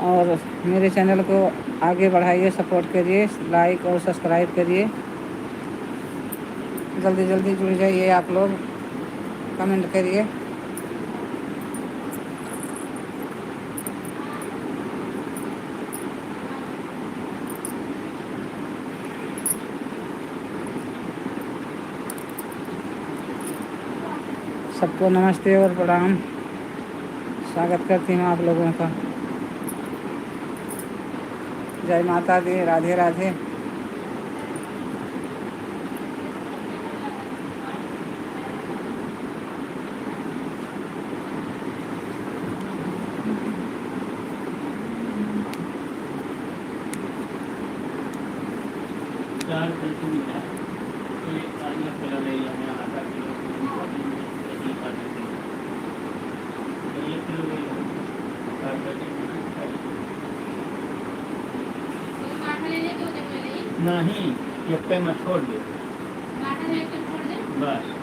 और मेरे चैनल को आगे बढ़ाइए, सपोर्ट करिए, लाइक और सब्सक्राइब करिए। जल्दी जल्दी जुड़ जाइए आप लोग, कमेंट करिए। सबको नमस्ते और प्रणाम। स्वागत करती हूँ आप लोगों का। जय माता दी, राधे राधे। नहीं, एक पे मैं छोड़ दे बस।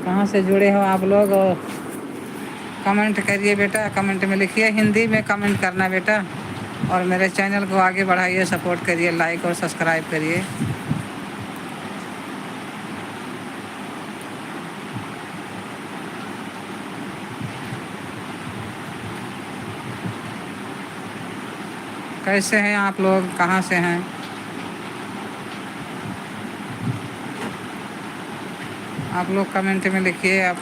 कहाँ से जुड़े हो आप लोग? और कमेंट करिए बेटा, कमेंट में लिखिए, हिंदी में कमेंट करना बेटा। और मेरे चैनल को आगे बढ़ाइए, सपोर्ट करिए, लाइक और सब्सक्राइब करिए। कैसे हैं आप लोग? कहाँ से हैं आप लोग? कमेंट में लिखिए आप।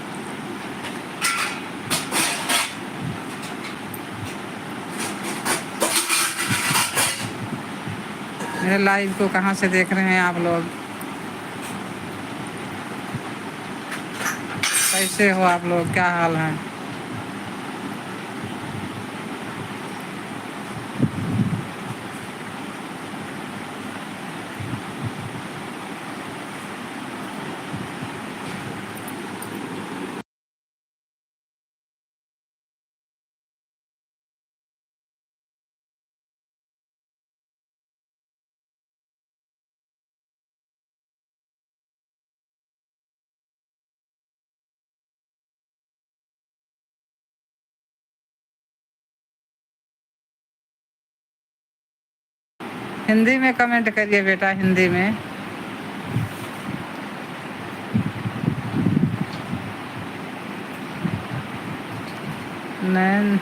मेरे लाइव को कहाँ से देख रहे हैं आप लोग? कैसे हो आप लोग? क्या हाल है? हिंदी में कमेंट करिए बेटा, हिंदी में। नैन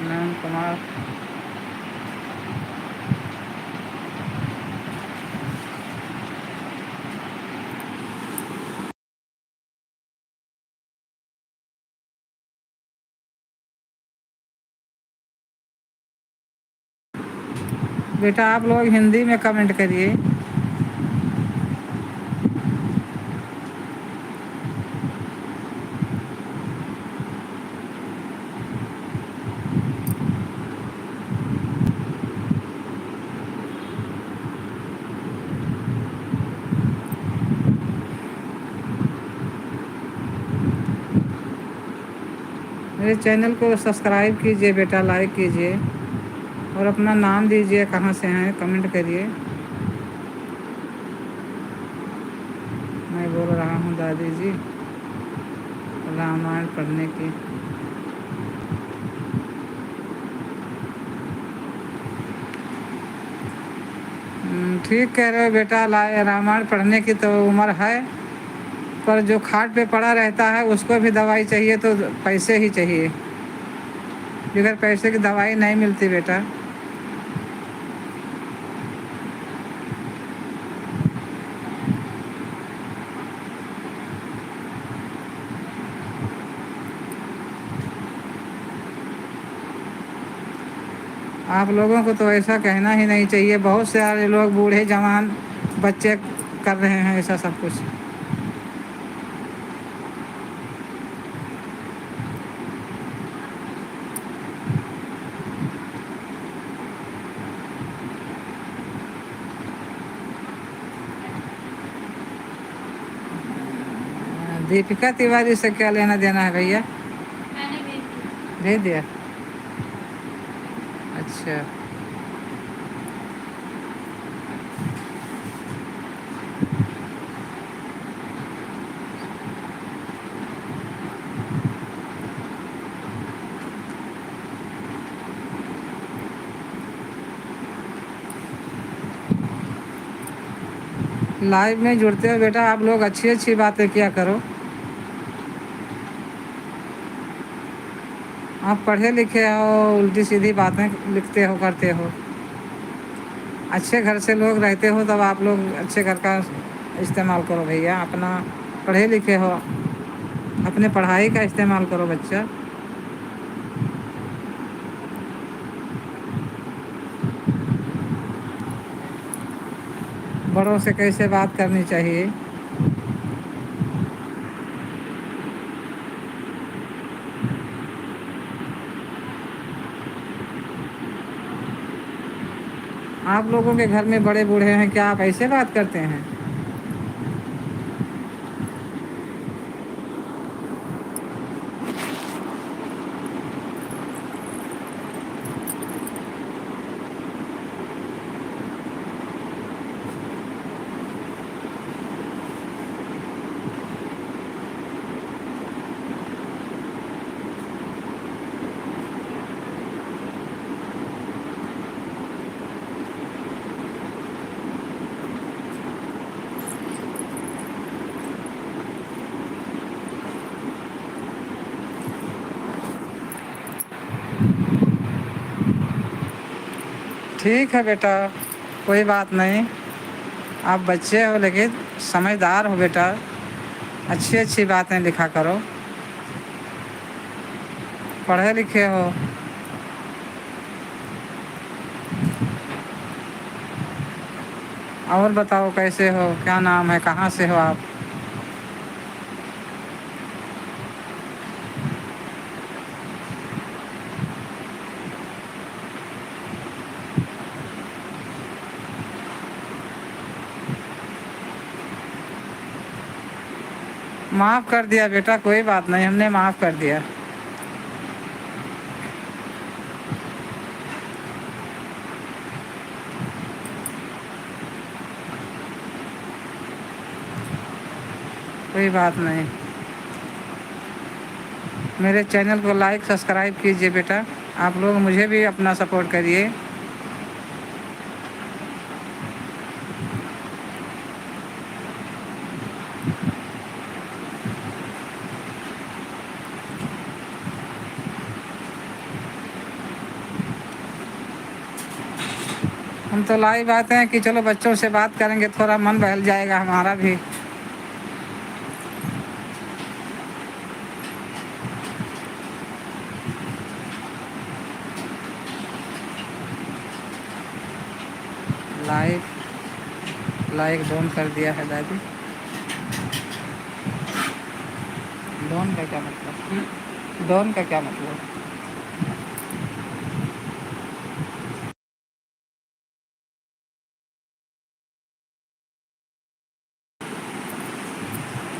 नैन कुमार, बेटा आप लोग हिंदी में कमेंट करिए। मेरे चैनल को सब्सक्राइब कीजिए बेटा, लाइक कीजिए और अपना नाम दीजिए, कहाँ से हैं कमेंट करिए। मैं बोल रहा हूँ दादी जी रामायण पढ़ने की। ठीक कह रहे हो बेटा, रामायण पढ़ने की तो उम्र है, पर जो खाट पे पड़ा रहता है उसको भी दवाई चाहिए तो पैसे ही चाहिए, बगैर पैसे की दवाई नहीं मिलती बेटा। आप लोगों को तो ऐसा कहना ही नहीं चाहिए, बहुत सारे लोग बूढ़े जवान बच्चे कर रहे हैं ऐसा सब कुछ। दीपिका तिवारी से क्या लेना देना है भैया? मैंने भेज दिया। अच्छा, लाइव में जुड़ते हो बेटा आप लोग, अच्छी अच्छी बातें किया करो। आप पढ़े लिखे हो, उल्टी सीधी बातें लिखते हो करते हो। अच्छे घर से लोग रहते हो तब आप लोग अच्छे घर का इस्तेमाल करो भैया, अपना पढ़े लिखे हो, अपने पढ़ाई का इस्तेमाल करो बच्चा। बड़ों से कैसे बात करनी चाहिए। आप लोगों के घर में बड़े बूढ़े हैं क्या, आप ऐसे बात करते हैं? ठीक है बेटा, कोई बात नहीं, आप बच्चे हो लेकिन समझदार हो बेटा, अच्छी अच्छी बातें लिखा करो, पढ़े लिखे हो। और बताओ कैसे हो, क्या नाम है, कहाँ से हो आप? माफ़ कर दिया बेटा, कोई बात नहीं, हमने माफ़ कर दिया। कोई बात नहीं, मेरे चैनल को लाइक सब्सक्राइब कीजिए बेटा, आप लोग मुझे भी अपना सपोर्ट करिए। हम तो लाइव आते हैं कि चलो बच्चों से बात करेंगे, थोड़ा मन बहल जाएगा हमारा भी। लाइक लाइक डोन कर दिया है दादी। डोन का क्या मतलब? डोन का क्या मतलब?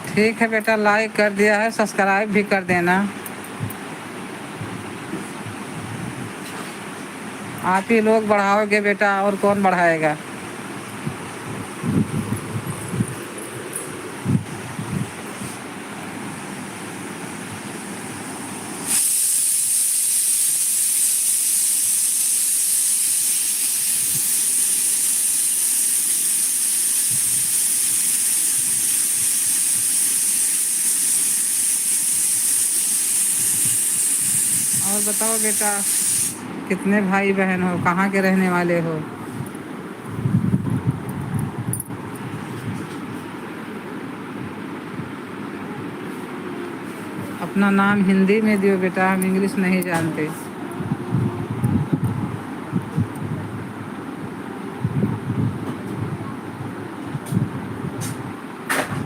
ठीक है बेटा, लाइक कर दिया है, सब्सक्राइब भी कर देना। आप ही लोग बढ़ाओगे बेटा, और कौन बढ़ाएगा? और बताओ बेटा, कितने भाई बहन हो, कहाँ के रहने वाले हो? अपना नाम हिंदी में दियो बेटा, हम इंग्लिश नहीं जानते।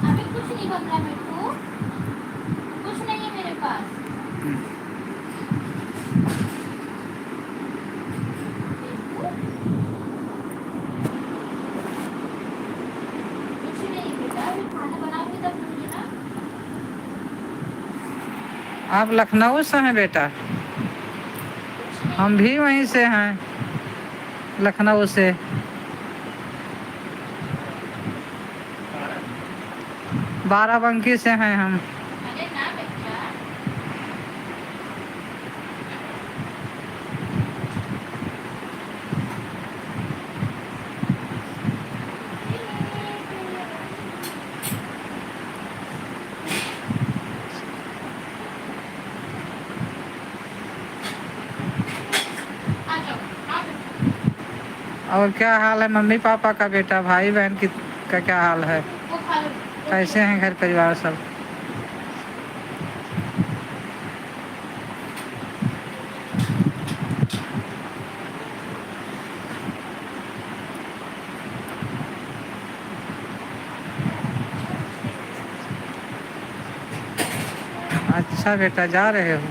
अभी कुछ नहीं बन रहा मेरे को, कुछ नहीं है मेरे पास। कुछ नहीं बेटा, अभी खाना बनाओगे तब दूंगी ना। आप लखनऊ से हैं बेटा? कुछ नहीं। हम भी वहीं से हैं, लखनऊ से। बाराबंकी से हैं हम। अरे ना बेटा, आ जाओ आ जाओ। और क्या हाल है मम्मी पापा का बेटा, भाई बहन की का क्या हाल है? वो खा लो। कैसे हैं घर परिवार सब? अच्छा बेटा, जा रहे हो?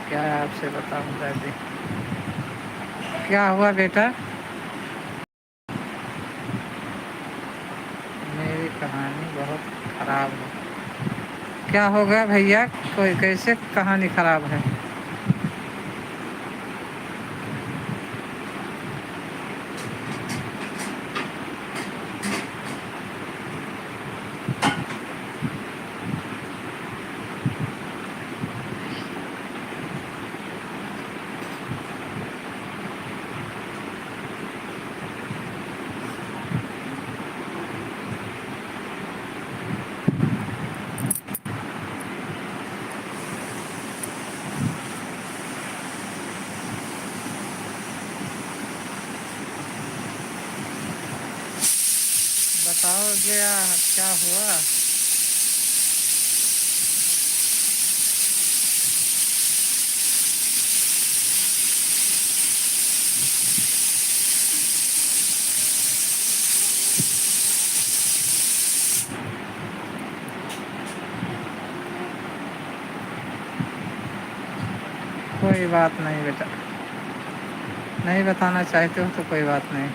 क्या आपसे बताऊं दादी, क्या हुआ बेटा? मेरी कहानी बहुत खराब है। क्या हो गया भैया, कोई कैसे कहानी खराब है? बताओ क्या हुआ? कोई बात नहीं बेटा, नहीं बताना चाहते हो तो कोई बात नहीं।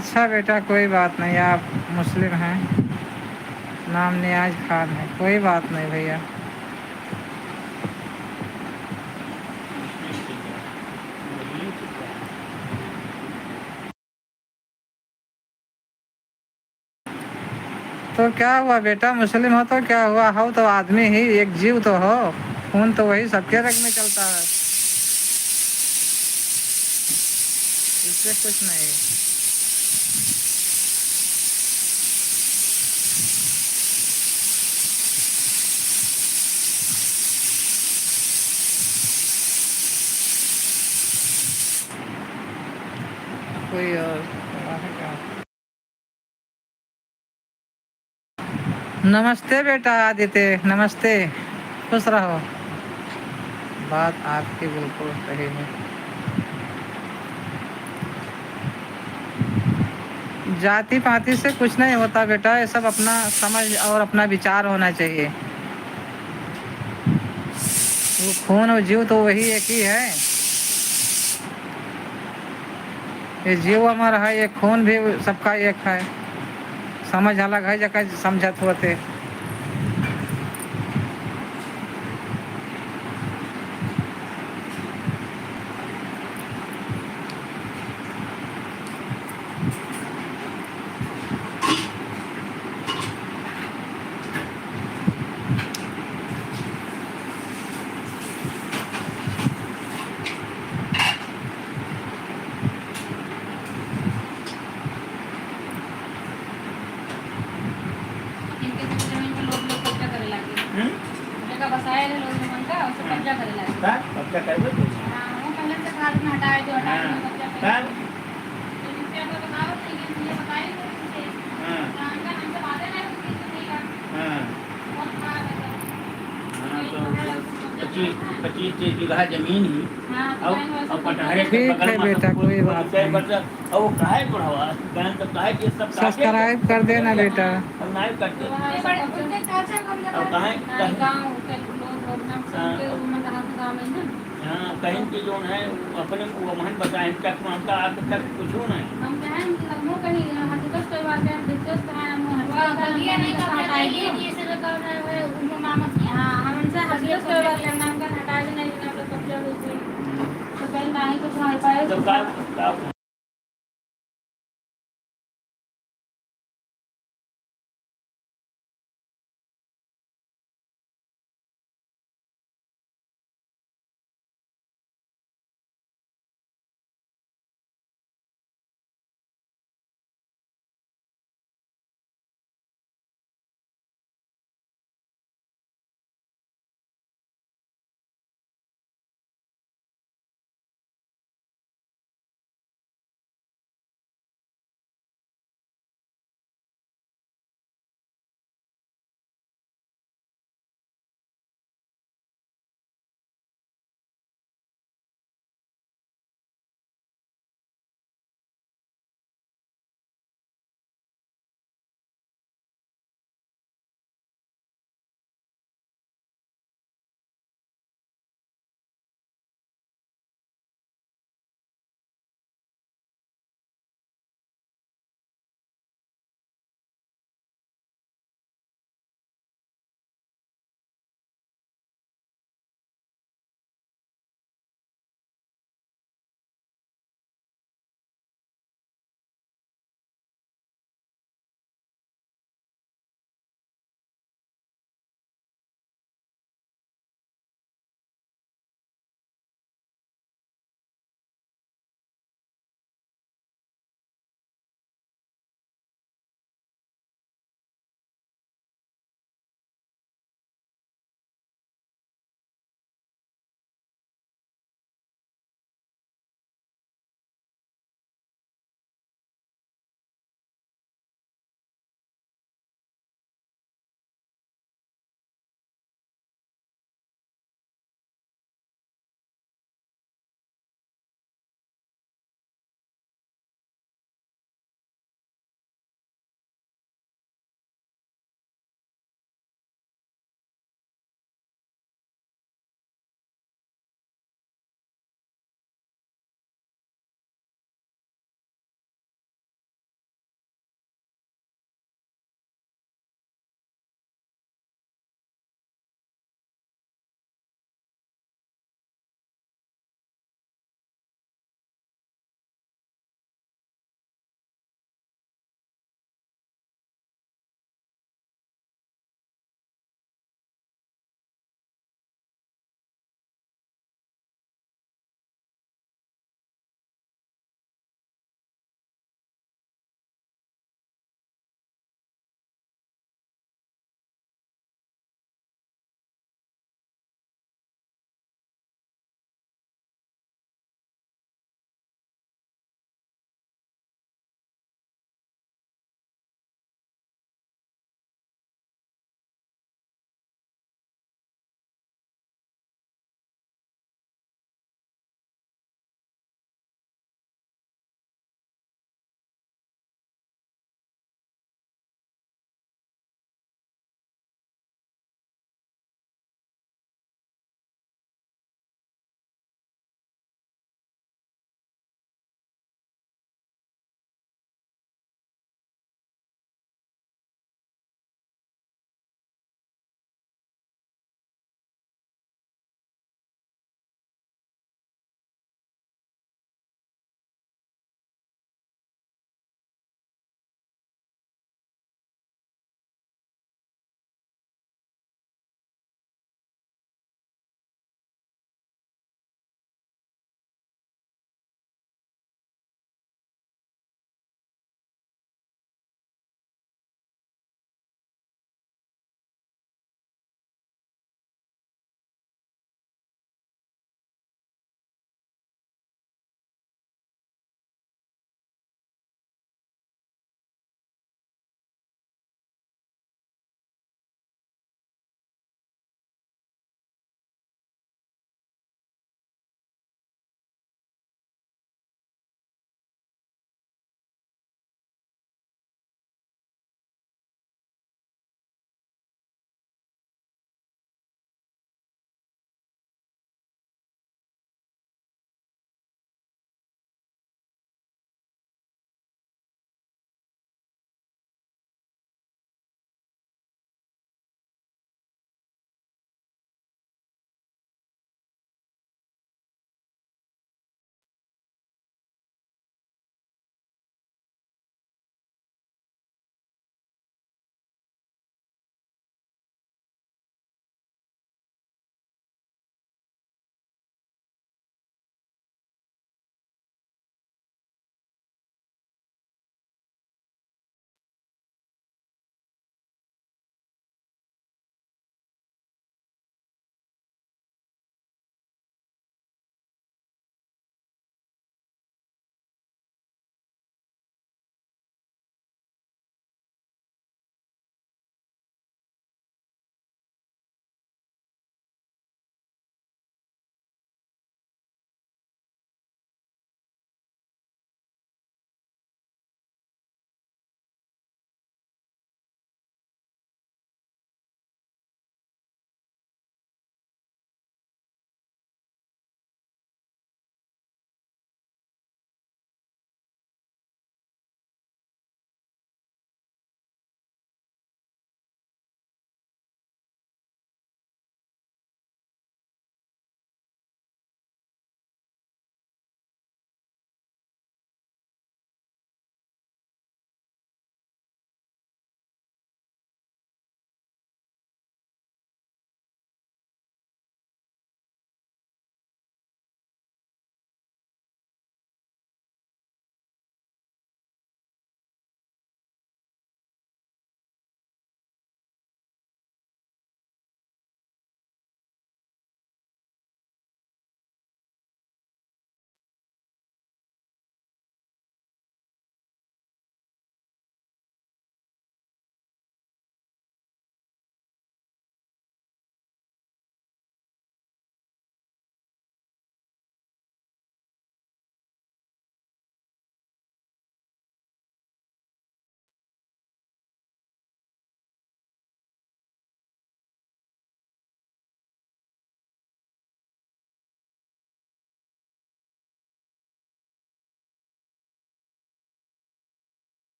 अच्छा बेटा, कोई बात नहीं, आप मुस्लिम हैं, नाम नियाज खान है, कोई बात नहीं भैया। मुस्लिम ठीक है, मुस्लिम ठीक है। तो क्या हुआ बेटा, मुस्लिम हो तो क्या हुआ, हो तो आदमी ही, एक जीव तो हो, खून तो वही सबके रग में चलता है, इससे कुछ नहीं। कोई और है क्या? नमस्ते बेटा आदित्य, नमस्ते, खुश रहो। बात आपकी बिल्कुल सही है। जाति पाति से कुछ नहीं होता बेटा, ये सब अपना समझ और अपना विचार होना चाहिए। वो खून और जीव तो वही एक ही है, ये जीव अमर है, ये खून भी सबका एक है, समझ अलग है जगह समझत होते। इनके तो जमीन पे लोग कब्जा करे लागे। जगह बसाए रहे लोग जमीन का, उसको कब्जा करे लागे। का कब्जा करबे तू? हाँ, वो पहले से खाद में हटाए जो हटाए हाँ, कब्जा करे। का तो जिससे अगर बताओ नहीं कि मुझे बताई नहीं मुझे। हाँ हमसे हमसे बातें नहीं होती सुनेगा। हाँ बहुत खराब है। हाँ, तो 25-30 बीघा जमीन ही हाँ, तो मैंने वैसे और कटहरे के ठीक बगल है में बेटा, सब कोई बात नहीं। और वो काहे बढ़ावा बैंक तो काहे कि सब सब्सक्राइब कर देना बेटा। और नहीं करते। तो वहाँ सब उनके कैसे कब्जा और करे? काहे गाँव के लोग नाम से उनके उम्र का गाँव में ना। हाँ कहीं की जो है अपने वो महन बताए तक मानता आके तक कुछ नहीं। हम कहें लगमो कहीं हकीकत कोई बात है, दिलचस्प है, हम गलियां नहीं हटाएगी जैसे लोग कर रहे हैं उनको मामत। हाँ, हम उनसे हकीकत कोई बात है, नाम का हटाए नहीं, ना तो कब्जा हो गई तो कहीं ना ही कुछ हमारे पास तो का